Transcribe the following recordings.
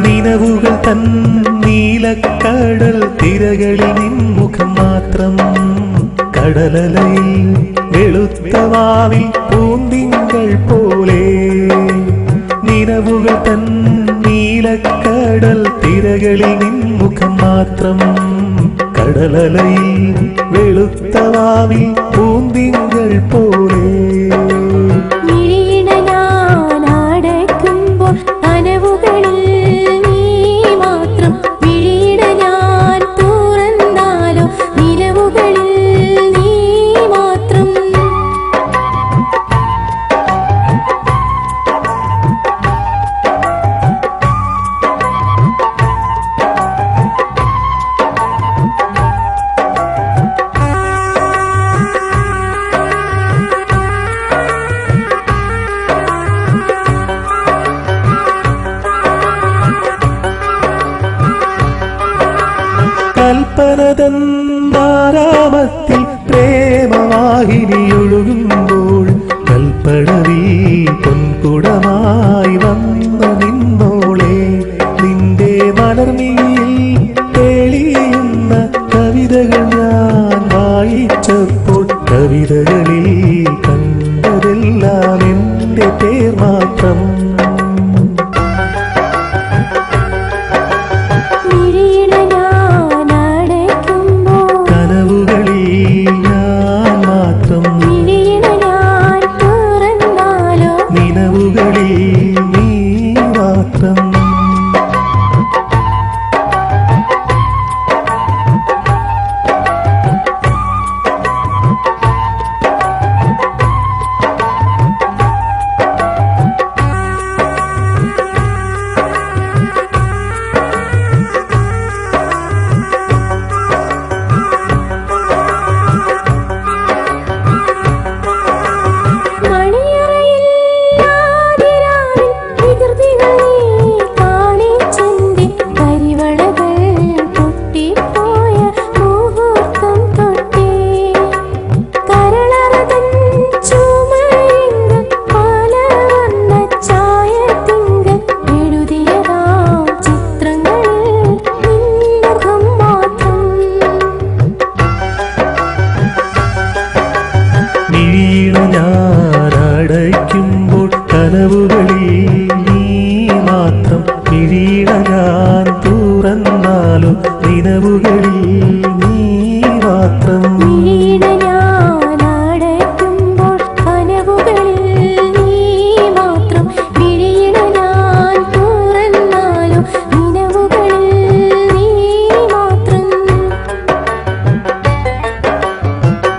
നിലവുകൾ തൻ നീലക്കടൽ തിരകളിൽ നിൻമുഖം മാത്രം കടലലയിൽ വെളുത്ത വാവിൽ പൂന്തിങ്കൾ പോലെ നിലവുകൾ തൻ നീലക്കടൽ തിരകളിൽ നിൻമുഖം മാത്രം കടലലയിൽ വെളുത്ത വാവിൽ പൂന്തിങ്കൾ പോലെ കൽപ്പനതന്താരാമത്തിൽ പ്രേമവാഹിനിയൊഴുകുമ്പോൾ കൽപ്പടവി പൊൻകുടമായി വന്നു നിന്നോളെ നിന്റെ മലർമീയിൽ തെളിയുന്ന കവിതകൾ ഞാൻ വായിച്ചപ്പോൾ കവിതകളിൽ കണ്ടതെല്ലാം എൻ്റെ പേർ മാത്രം ഞാനടയ്ക്കുമ്പോൾ കനവുകളിൽ നീ മാത്രം പിഴീണ ഞാൻ തുറന്നാലും നിലവുകളിൽ നീ മാത്രം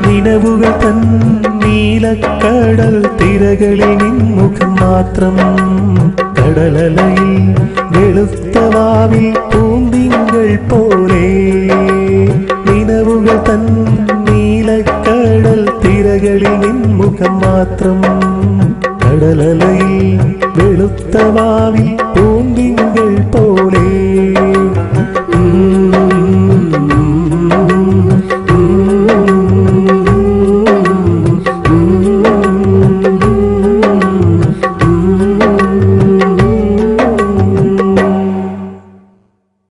നിലവുകൾ തൻ നീലക്കടൽ തിരകളിൽ നിൻമുഖം മാത്രം കടലലയിൽ വെളുത്ത വാവിൽ